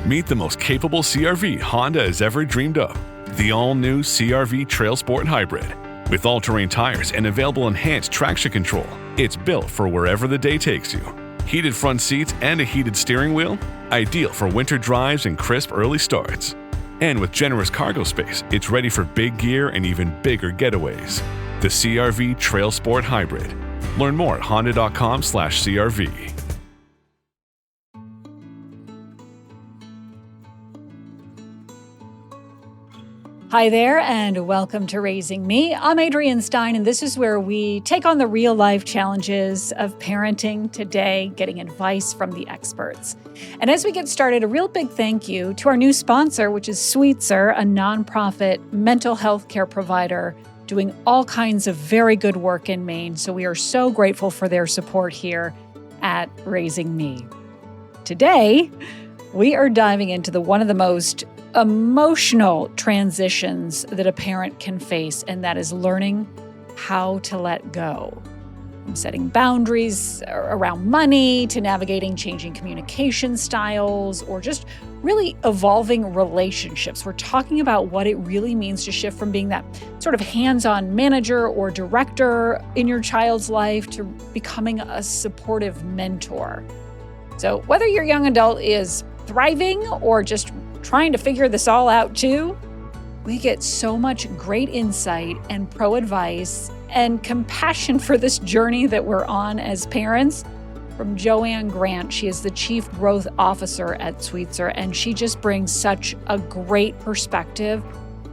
Meet the most capable CR-V Honda has ever dreamed of. The all-new CR-V Trail Sport Hybrid. With all-terrain tires and available enhanced traction control, it's built for wherever the day takes you. Heated front seats and a heated steering wheel? Ideal for winter drives and crisp early starts. And with generous cargo space, it's ready for big gear and even bigger getaways. The CR-V Trail Sport Hybrid. Learn more at honda.com/CRV. Hi there, and welcome to Raising Me. I'm Adrienne Stein, and this is where we take on the real-life challenges of parenting today, getting advice from the experts. And as we get started, a real big thank you to our new sponsor, which is Sweetser, a nonprofit mental health care provider doing all kinds of very good work in Maine. So we are so grateful for their support here at Raising Me. Today, we are diving into one of the most emotional transitions that a parent can face, and that is learning how to let go. From setting boundaries around money to navigating changing communication styles or just really evolving relationships. We're talking about what it really means to shift from being that sort of hands-on manager or director in your child's life to becoming a supportive mentor. So whether your young adult is thriving or just trying to figure this all out too, we get so much great insight and pro advice and compassion for this journey that we're on as parents from Joanne Grant. She is the Chief Growth Officer at Sweetser, and she just brings such a great perspective,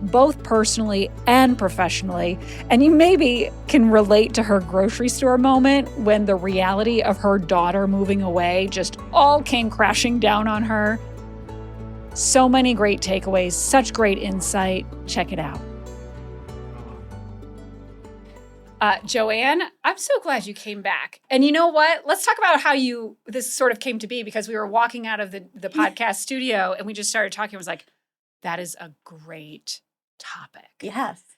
both personally and professionally. And you maybe can relate to her grocery store moment when the reality of her daughter moving away just all came crashing down on her. So many great takeaways, such great insight. Check it out. Joanne, I'm so glad you came back. And you know what? Let's talk about how this sort of came to be, because we were walking out of the podcast studio and we just started talking. I was like, that is a great topic.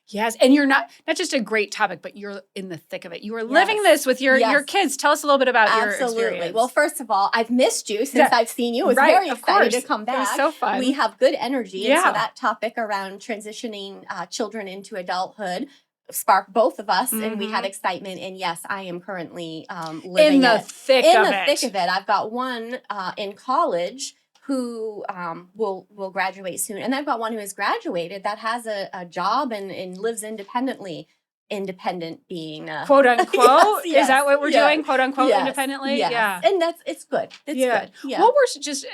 Yes. And you're not just a great topic, but you're in the thick of it. You are living this with your kids. Tell us a little bit about your experience. Well, first of all, I've missed you since I've seen you. I was very excited to come back. It was so fun. We have good energy. Yeah. And so that topic around transitioning children into adulthood sparked both of us, and we had excitement. And yes, I am currently living in the thick of it. I've got one in college who will graduate soon. And I've got one who has graduated that has a job and lives independently. Independent being quote unquote. Yes, is that what we're doing? Quote unquote independently? Yes. Yeah. And it's good. It's good. Yeah. What we're just,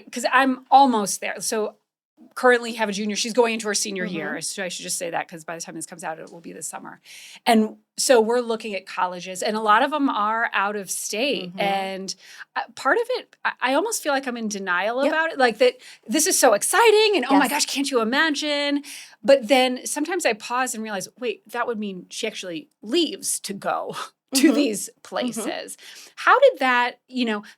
because I'm almost there. So currently have a junior. She's going into her senior year. So I should just say that, because by the time this comes out, it will be this summer. And so we're looking at colleges, and a lot of them are out of state. And part of it, I almost feel like I'm in denial about it. Like that this is so exciting and oh my gosh, can't you imagine? But then sometimes I pause and realize, wait, that would mean she actually leaves to go to these places. How did that,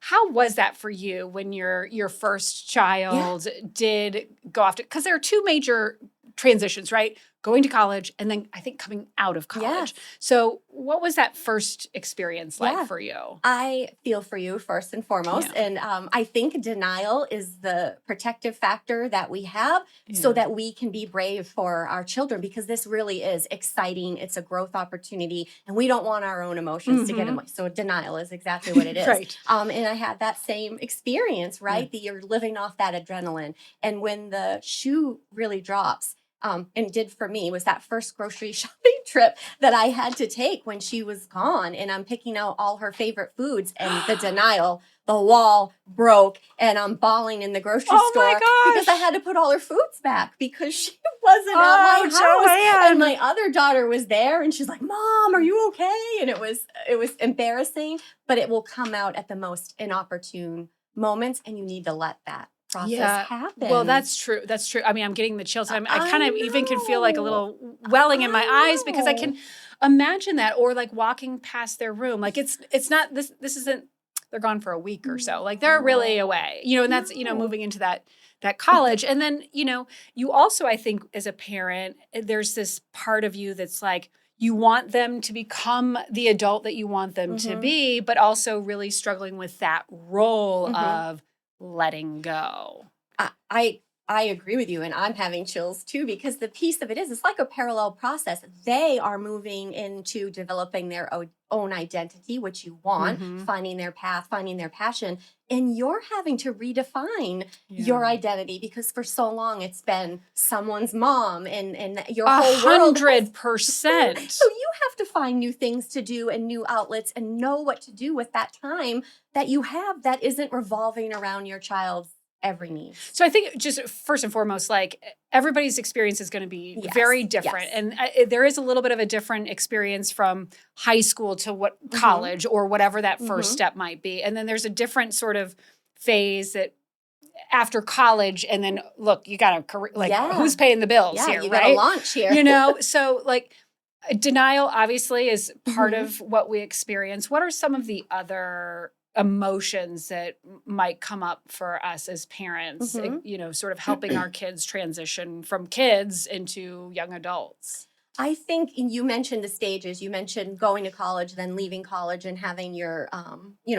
how was that for you when your first child did go off to, because there are two major transitions, right? Going to college and then I think coming out of college. So what was that first experience like for you? I feel for you first and foremost. And I think denial is the protective factor that we have so that we can be brave for our children, because this really is exciting. It's a growth opportunity and we don't want our own emotions to get in the way. So denial is exactly what it is. Right. And I had that same experience, right? That you're living off that adrenaline. And when the shoe really drops, and did for me, was that first grocery shopping trip that I had to take when she was gone, and I'm picking out all her favorite foods, and the denial, the wall broke, and I'm bawling in the grocery store because I had to put all her foods back because she wasn't at my house. Joanne. And my other daughter was there, and she's like, "Mom, are you okay?" And it was embarrassing, but it will come out at the most inopportune moments, and you need to let that process happen. Well, that's true. That's true. I mean, I'm getting the chills. I kind of even can feel like a little welling in my eyes, because I can imagine that, or like walking past their room. Like it's not, this isn't, they're gone for a week or so. Like they're really away, and that's, moving into that college. And then, you also, I think as a parent, there's this part of you that's like, you want them to become the adult that you want them to be, but also really struggling with that role of letting go. I agree with you, and I'm having chills too, because the piece of it is, it's like a parallel process. They are moving into developing their own identity, which you want, Mm-hmm. finding their path, finding their passion, and you're having to redefine your Yeah. identity, because for so long it's been someone's mom, and your whole world has 100%. so you have to find new things to do and new outlets and know what to do with that time that you have that isn't revolving around your child's every need. So I think just first and foremost, like everybody's experience is going to be Yes, very different. yes. And there is a little bit of a different experience from high school to what college or whatever that first step might be. And then there's a different sort of phase that after college, and then look, you got a career, like who's paying the bills here, you right? got a launch here. You know, so like denial obviously is part of what we experience. What are some of the other emotions that might come up for us as parents, you know, sort of helping our kids transition from kids into young adults? I think you mentioned the stages. You mentioned going to college, then leaving college and having your,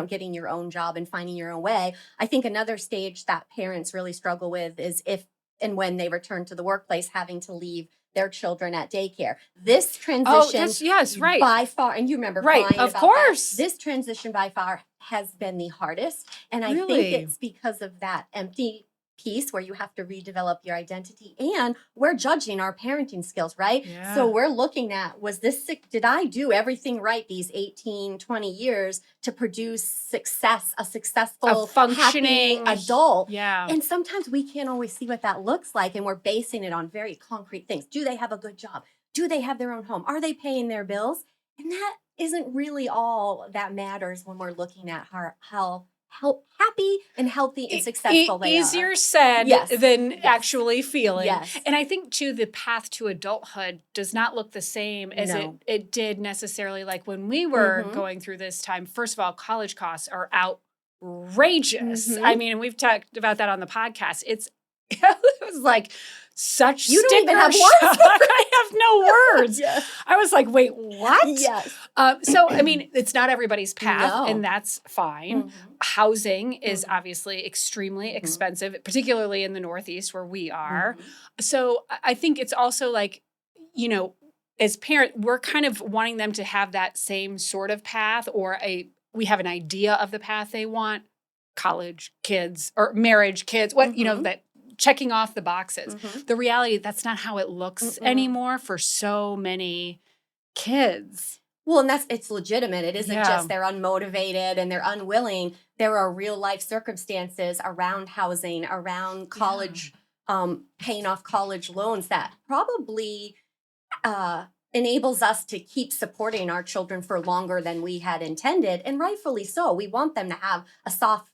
getting your own job and finding your own way. I think another stage that parents really struggle with is if and when they return to the workplace, having to leave their children at daycare. This transition, right, by far, and you remember right, crying of about course. that. This transition by far has been the hardest, and I Really? think it's because of that empty piece where you have to redevelop your identity, and we're judging our parenting skills, right? Yeah. So we're looking at, did I do everything right these 18, 20 years to produce success, a successful, a functioning happy adult? Yeah. And sometimes we can't always see what that looks like, and we're basing it on very concrete things. Do they have a good job? Do they have their own home? Are they paying their bills? And that isn't really all that matters when we're looking at how happy and healthy and successful they are. Easier said than actually feeling. Yes. And I think, too, the path to adulthood does not look the same as it did necessarily like when we were going through this time. First of all, college costs are outrageous. I mean, and we've talked about that on the podcast. It was like such you don't even have shock. words. I have no words. I was like, wait, what? Yes. So, I mean, it's not everybody's path, No. and that's fine. Housing is obviously extremely expensive, particularly in the Northeast where we are. So I think it's also like, you know, as parents, we're kind of wanting them to have that same sort of path, or we have an idea of the path they want. College, kids, or marriage, kids, you know, that checking off the boxes. The reality, that's not how it looks anymore for so many kids. Well, and it's legitimate. It isn't just they're unmotivated and they're unwilling. There are real life circumstances around housing, around college, paying off college loans that probably enables us to keep supporting our children for longer than we had intended, and rightfully so. We want them to have a soft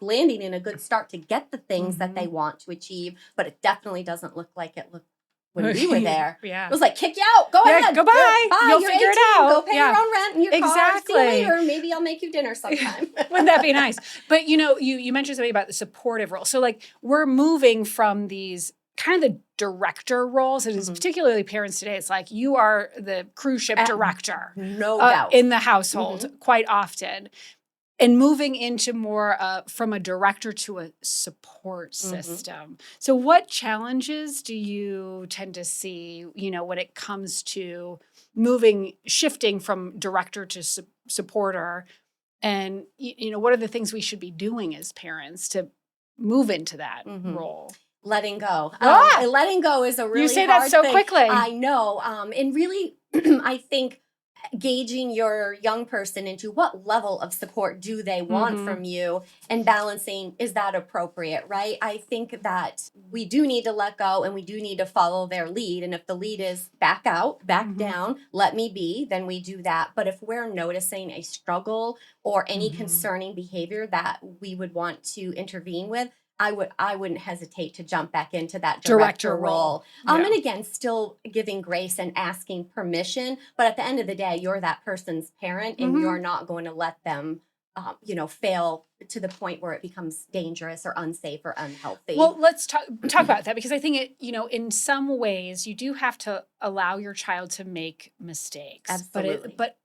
landing and a good start to get the things that they want to achieve, but it definitely doesn't look like it looked when we were there. It was like, kick you out. Go ahead. Go bye. You'll You're figure 18. it out. Go pay your own rent and your car. See you later. Maybe I'll make you dinner sometime. Wouldn't that be nice? But, you know, you mentioned something about the supportive role. So, like, we're moving from these kind of the director roles, and particularly parents today, it's like you are the cruise ship director. No doubt. In the household quite often. And moving into more from a director to a support system. So what challenges do you tend to see, you know, when it comes to shifting from director to supporter? And, you know, what are the things we should be doing as parents to move into that role? Letting go. Letting go is a really You say hard that so thing. quickly. I know. And really, I think gauging your young person into what level of support do they want from you, and balancing, is that appropriate, right? I think that we do need to let go, and we do need to follow their lead. And if the lead is back out, back down, let me be, then we do that. But if we're noticing a struggle or any concerning behavior that we would want to intervene with, I wouldn't hesitate to jump back into that director role. And again, still giving grace and asking permission. But at the end of the day, you're that person's parent, and you're not going to let them, fail to the point where it becomes dangerous or unsafe or unhealthy. Well, let's talk about that, because I think in some ways you do have to allow your child to make mistakes. Absolutely. But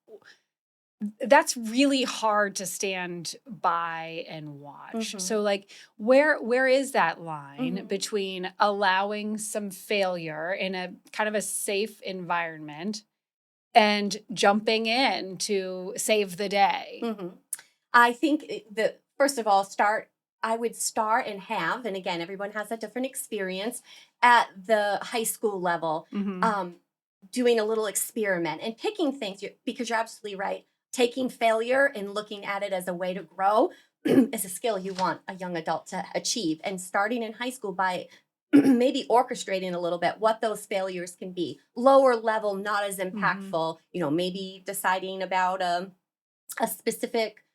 that's really hard to stand by and watch. Mhm. So like where is that line Mhm. between allowing some failure in a kind of a safe environment and jumping in to save the day? Mhm. I think the first of all, I would start and have, and again, everyone has a different experience at the high school level, Mhm. um, doing a little experiment and picking things because you're absolutely right. Taking failure and looking at it as a way to grow is a skill you want a young adult to achieve. And starting in high school by maybe orchestrating a little bit what those failures can be. Lower level, not as Mhm. impactful, maybe deciding about a specific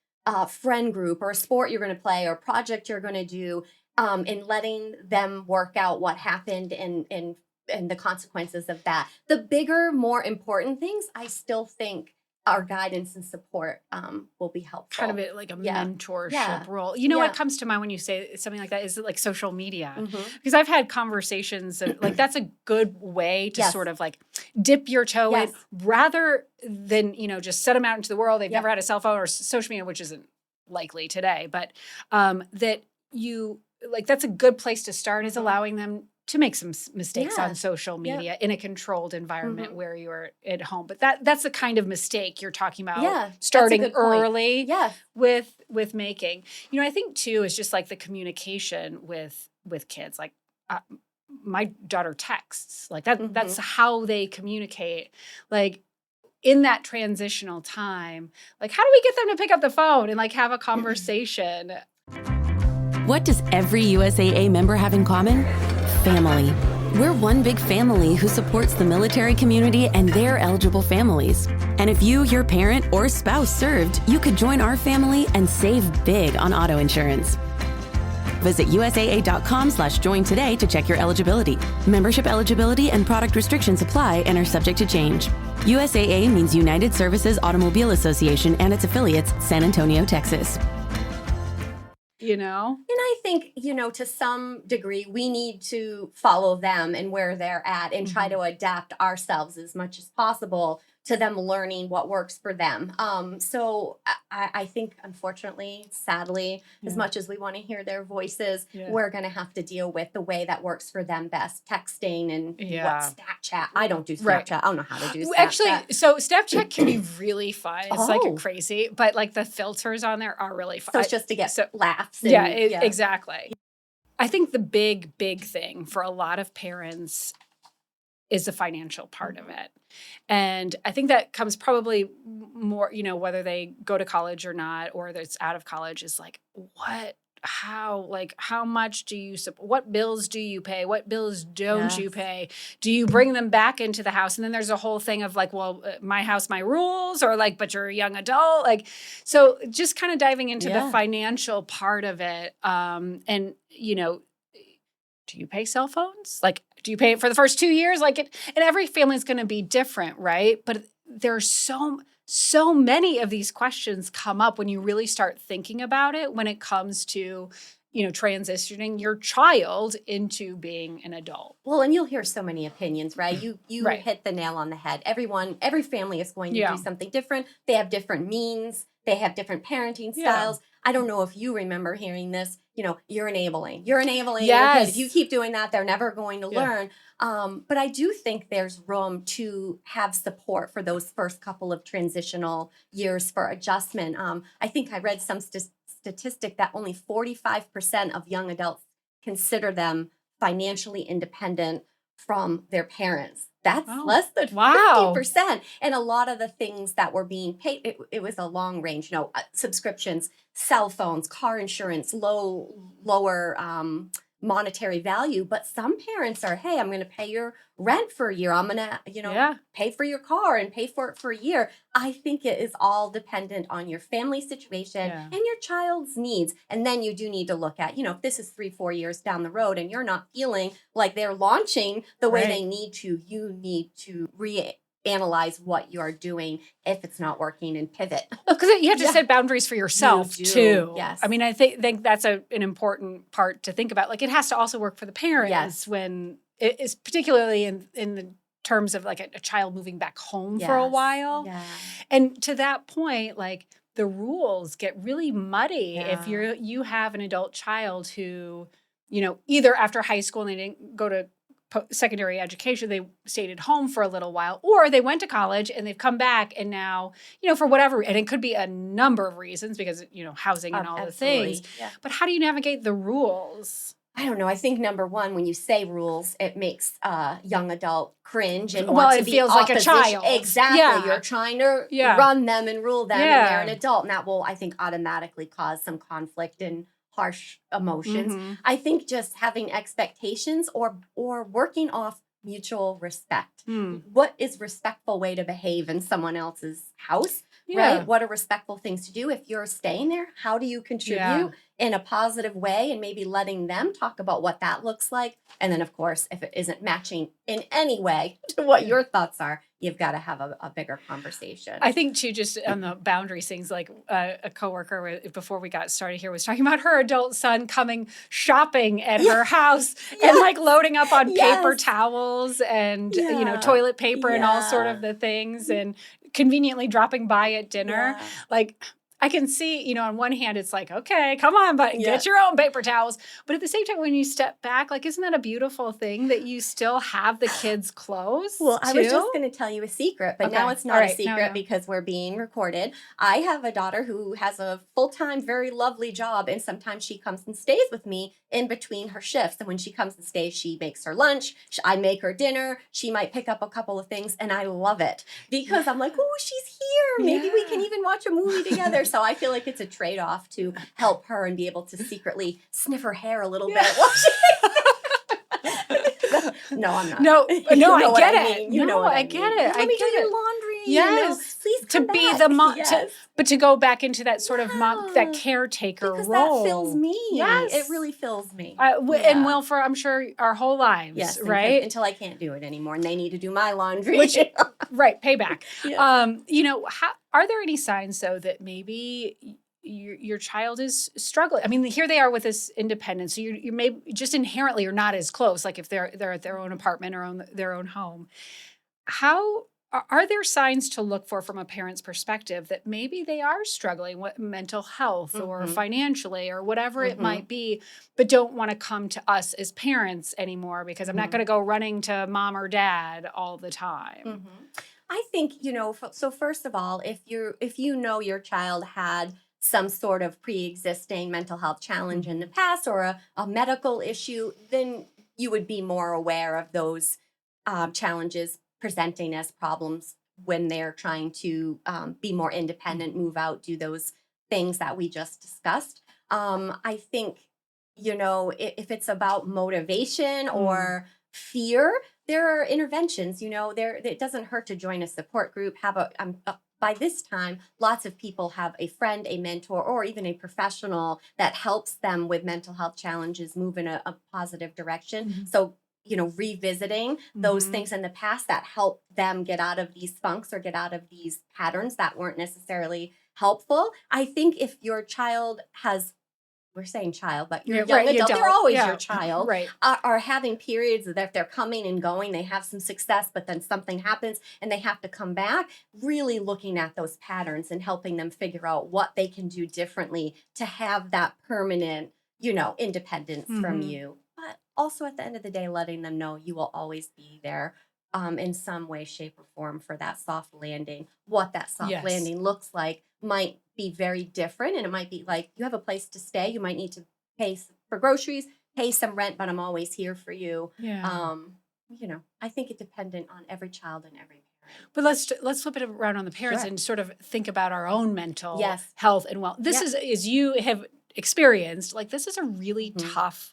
friend group or a sport you're going to play or project you're going to do, and letting them work out what happened and the consequences of that. The bigger, more important things, I still think our guidance and support will be Kind of helpful. like a Yeah. mentorship Yeah. role. What Yeah. comes to mind when you say something like that is like social media. Hmm. Because I've had conversations of like that's a good way to Yes. sort of like dip your toe in Yes. rather than, just set them out into the world. They've Yep. never had a cell phone or social media, which isn't likely today, but that you like that's a good place to start is Mhm. allowing them to make some mistakes on Yeah. social Yep. media in a controlled environment Mhm. where you're at home. But that's the kind of mistake you're talking about Yeah. That's a starting good point. early Yes. with making. I think too is just like the communication with kids. Like uh, my daughter texts. Like that's Hmm. how they communicate. Like in that transitional time, like how do we get them to pick up the phone and like have a conversation? What does every USAA member have in common? Family. We're one big family who supports the military community and their eligible families. And if you, your parent, or spouse served, you could join our family and save big on auto insurance. Visit USAA.com/join today to check your eligibility. Membership eligibility and product restrictions apply and are subject to change. USAA means United Services Automobile Association and its affiliates, San Antonio, Texas. You know? And I think, to some degree, we need to follow them and where they're at and try to adapt ourselves as much as possible to them learning what works for them. So I think, unfortunately, sadly, as Yeah. much as we want to hear their voices, Yeah. we're going to have to deal with the way that works for them best, texting and Yeah. Snapchat. I don't do Snapchat. Right. I don't know how to do Snapchat. Actually, so Snapchat can be really fun. It's like Oh. crazy, but like the filters on there are really fun. So it's just to get laughs. And, Yeah, exactly. I think the big thing for a lot of parents is the financial part of it. And I think that comes probably more, whether they go to college or not, or that it's out of college is like, how much do you support? What bills do you pay? What bills don't you Yes. pay? Do you bring them back into the house? And then there's a whole thing of like, well, my house, my rules, or like, but you're a young adult. Like, so just kind of diving into the financial part of it. And, do you pay cell phones? Like, do you pay it for the first 2 years? Like and every family is going to be different, right? But there's so many of these questions come up when you really start thinking about it when it comes to, transitioning your child into being an adult. Well, and you'll hear so many opinions, right? You Right. hit the nail on the head. Every family is going to Yeah. do something different. They have different means. They have different parenting Yeah. styles. I don't know if you remember hearing this, you're enabling. You're enabling your Yes. kid. If you keep doing that, they're never going to Yeah. learn. But I do think there's room to have support for those first couple of transitional years for adjustment. I think I read some statistic that only 45% of young adults consider them financially independent from their parents. That's Wow. less than Wow. 50%. And a lot of the things that were being paid, it was a long range, subscriptions, cell phones, car insurance, lower monetary value. But some parents are, hey, I'm going to pay your rent for a year. I'm going to, Yeah. pay for your car and pay for it for a year. I think it is all dependent on your family situation Yeah. and your child's needs. And then you do need to look at, if this is 3-4 years down the road and you're not feeling like they're launching the way Right. they need to, you need to reanalyze what you're doing if it's not working and pivot. Because you have to Yeah. set boundaries for yourself You do, too. yes. I mean, I think that's an important part to think about. Like, it has to also work for the parents Yes. when it is particularly in the terms of like a child moving back home for a while. Yeah. And to that point, like the rules get really muddy if Yeah. you have an adult child who, either after high school and they didn't go to secondary education, they stayed at home for a little while, or they went to college and they've come back and now, for whatever, and it could be a number of reasons because, housing and all the things. Yeah. But how do you navigate the rules? I don't know. I think number one, when you say rules, it makes a young adult cringe and Well, want it to be feels like a opposition. child. Exactly. Yeah. You're trying to Yeah. run them and rule them, Yeah. and they're an adult, and that will, I think, automatically cause some conflict and harsh emotions. Mhm. I think just having expectations or working off mutual respect. What is respectful way to behave in someone else's house? Yeah. Right? What are respectful things to do? If you're staying there, how do you contribute Yeah. in a positive way, and maybe letting them talk about what that looks like? And then, of course, if it isn't matching in any way to what your thoughts are, you've got to have a bigger conversation. I think too, just on the boundaries things, like a coworker before we got started here was talking about her adult son coming shopping at her house and like loading up on paper towels and toilet paper and all sort of the things, and conveniently dropping by at dinner. Like, I can see, on one hand, it's like, okay, come on, but get your own paper towels. But at the same time, when you step back, like, isn't that a beautiful thing that you still have the kids' clothes? Well, I was just going to tell you a secret, but now it's not a secret because we're being recorded. I have a daughter who has a full-time, very lovely job, and sometimes she comes and stays with me in between her shifts. And when she comes and stays, she makes her lunch. I make her dinner. She might pick up a couple of things, and I love it because I'm like, oh, she's here. Maybe we can even watch a movie together. So I feel like it's a trade-off to help her and be able to secretly sniff her hair a little bit while she... No, I'm not. No, I get it. Mean. You know what I get it. Let me do your laundry. Yes. Please to come be back. the mom, Yes. but to go back into that sort of mom, that caretaker because role. that fills me. Yes. It really fills me. And will for, I'm sure, our whole lives, yes, right? Until I can't do it anymore and they need to do my laundry. Which, right, payback. Yeah. Are there any signs, though, that maybe your child is struggling? I mean, here they are with this independence. So you may just inherently are not as close, like if they're at their own apartment or their own home. How are there signs to look for from a parent's perspective that maybe they are struggling with mental health or financially or whatever it might be, but don't want to come to us as parents anymore because I'm not going to go running to mom or dad all the time? I think, so first of all, if you know your child had some sort of pre-existing mental health challenge in the past or a medical issue, then you would be more aware of those challenges presenting as problems when they're trying to be more independent, move out, do those things that we just discussed. I think, if it's about motivation or fear, there are interventions. It doesn't hurt to join a support group, by this time, lots of people have a friend, a mentor, or even a professional that helps them with mental health challenges move in a positive direction. So, revisiting those things in the past that help them get out of these funks or get out of these patterns that weren't necessarily helpful. I think if your child we're saying child, but your young adult, they're always your child, right? Are having periods that they're coming and going, they have some success, but then something happens and they have to come back, really looking at those patterns and helping them figure out what they can do differently to have that permanent, independence from you. But also at the end of the day, letting them know you will always be there in some way, shape, or form for that soft landing. What that soft landing looks like might be very different. And it might be like, you have a place to stay. You might need to pay for groceries, pay some rent, but I'm always here for you. Yeah. I think it's dependent on every child and every parent. But let's flip it around on the parents and sort of think about our own mental health and This is, as you have experienced, like this is a really tough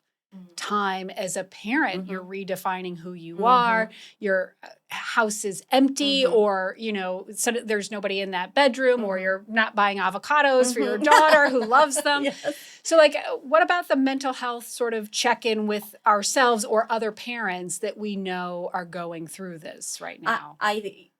time as a parent. You're redefining who you are. Your house is empty, or so there's nobody in that bedroom, or you're not buying avocados for your daughter who loves them. So like, what about the mental health sort of check-in with ourselves or other parents that we know are going through this right now?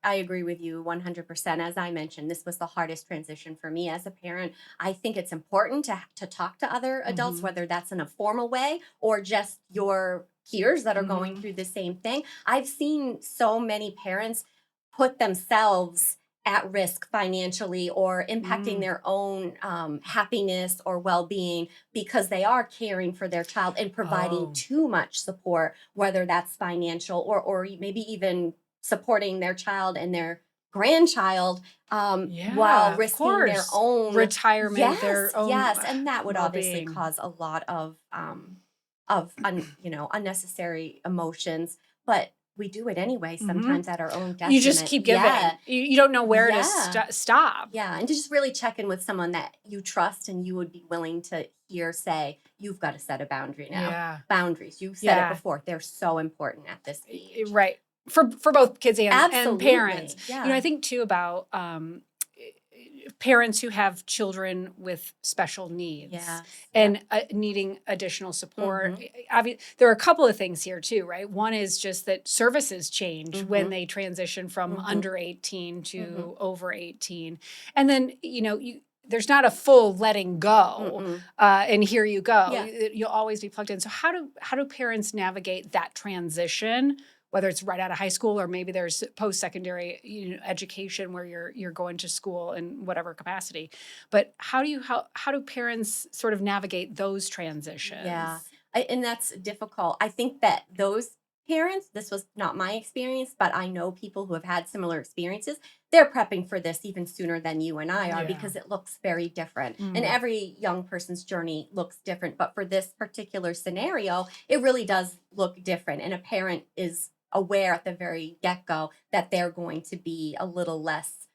I agree with you 100%. As I mentioned, this was the hardest transition for me as a parent. I think it's important to talk to other adults, whether that's in a formal way or just your peers that are going through the same thing. I've seen so many parents put themselves at risk financially or impacting their own happiness or well-being because they are caring for their child and providing too much support, whether that's financial or maybe even supporting their child and their grandchild while risking their own retirement, their own and that would obviously well-being. cause a lot of unnecessary emotions, but we do it anyway, sometimes at our own detriment. You just keep giving. You don't know where to stop. Yeah, and to just really check in with someone that you trust and you would be willing to say, you've got to set a boundary now. Yeah. Boundaries, you said it before. They're so important at this age. Right. For both kids and parents. Yeah. You know, I think too about parents who have children with special needs and needing additional support. There are a couple of things here too, right? One is just that services change when they transition from under 18 to over 18. And then, there's not a full letting go and here you go. Yeah. You'll always be plugged in. So how do parents navigate that transition, whether it's right out of high school or maybe there's post-secondary education where you're going to school in whatever capacity. But how do parents sort of navigate those transitions? Yeah, and that's difficult. I think that those parents, this was not my experience, but I know people who have had similar experiences. They're prepping for this even sooner than you and I are because it looks very different. And every young person's journey looks different. But for this particular scenario, it really does look different. And a parent is aware at the very get-go that they're going to be a little less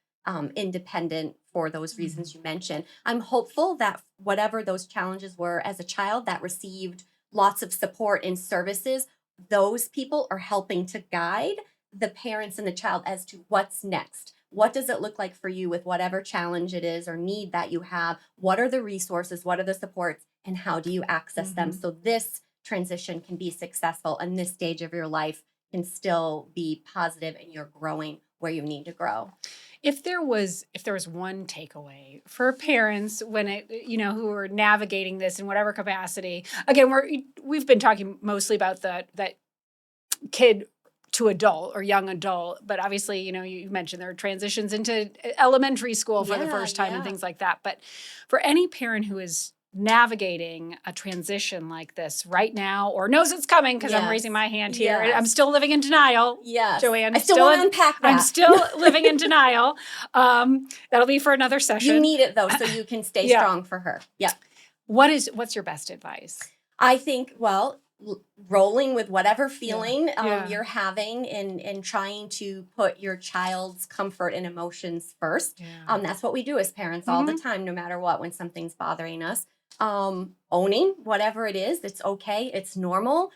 independent for those reasons you mentioned. I'm hopeful that whatever those challenges were as a child that received lots of support and services, those people are helping to guide the parents and the child as to what's next. What does it look like for you with whatever challenge it is or need that you have? What are the resources? What are the supports? And how do you access them so this transition can be successful and this stage of your life can still be positive and you're growing where you need to grow. If there was one takeaway for parents when who are navigating this in whatever capacity, again, we've been talking mostly about that kid to adult or young adult, but obviously, you mentioned there are transitions into elementary school for the first time and things like that. But for any parent who is navigating a transition like this right now or knows it's coming because I'm raising my hand here. I'm still living in denial. Yes. Joanne, I still want to unpack that. I'm still living in denial. That'll be for another session. You need it though, so you can stay strong for her. Yeah. What's your best advice? I think, rolling with whatever feeling you're having and trying to put your child's comfort and emotions first. Yeah. That's what we do as parents all the time, no matter what, when something's bothering us. Owning whatever it is, it's okay, it's normal,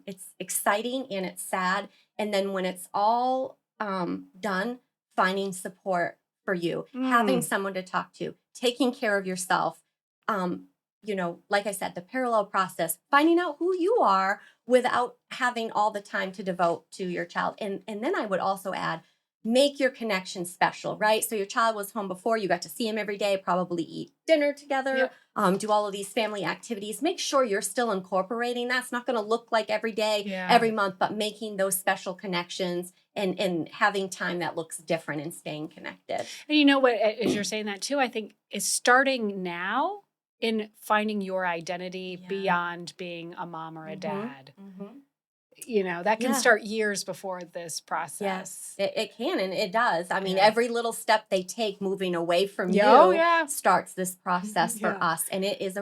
it's exciting and it's sad. And then when it's all done, finding support for you, having someone to talk to, taking care of yourself, like I said, the parallel process, finding out who you are without having all the time to devote to your child. And then I would also add, make your connection special, right? So your child was home before, you got to see him every day, probably eat dinner together, do all of these family activities. Make sure you're still incorporating. That's not going to look like every day, every month, but making those special connections and having time that looks different and staying connected. And you know what, as you're saying that too, I think is starting now in finding your identity beyond being a mom or a dad. That can start years before this process. Yes, it can, and it does. I mean, every little step they take moving away from you starts this process for us. And it is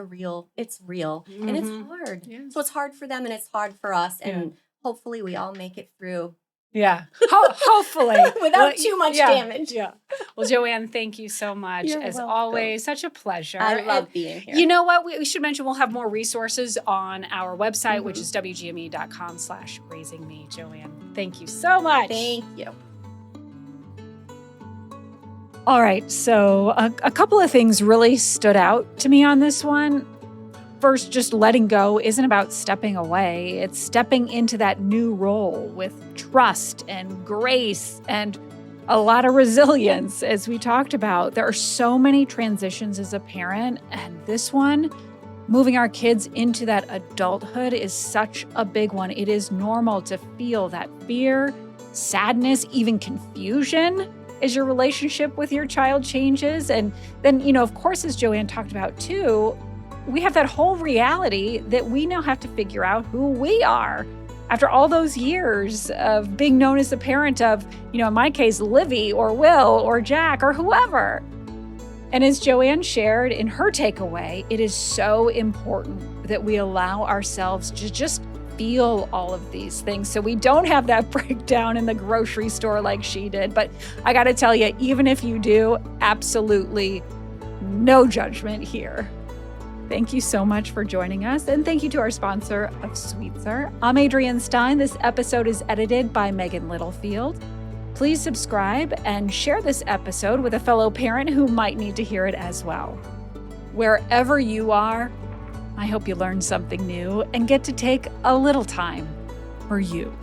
it's real, and it's hard. Yeah. So it's hard for them and it's hard for us. And hopefully we all make it through. Yeah, hopefully. Without too much damage. Yeah. Well, Joanne, thank you so much. You're as welcome. Always, such a pleasure. I love being here. You know what? We should mention we'll have more resources on our website, which is wgme.com/raisingme. Joanne, thank you so much. Thank you. All right. So a couple of things really stood out to me on this one. First, just letting go isn't about stepping away. It's stepping into that new role with trust and grace and a lot of resilience, as we talked about. There are so many transitions as a parent, and this one Moving our kids into that adulthood is such a big one. It is normal to feel that fear, sadness, even confusion as your relationship with your child changes. And then, of course, as Joanne talked about too, we have that whole reality that we now have to figure out who we are. After all those years of being known as the parent of, in my case, Livy or Will or Jack or whoever. And as Joanne shared in her takeaway, it is so important that we allow ourselves to just feel all of these things so we don't have that breakdown in the grocery store like she did. But I got to tell you, even if you do, absolutely no judgment here. Thank you so much for joining us, and thank you to our sponsor of Sweetser. I'm Adrienne Stein. This episode is edited by Megan Littlefield. Please subscribe and share this episode with a fellow parent who might need to hear it as well. Wherever you are, I hope you learned something new and get to take a little time for you.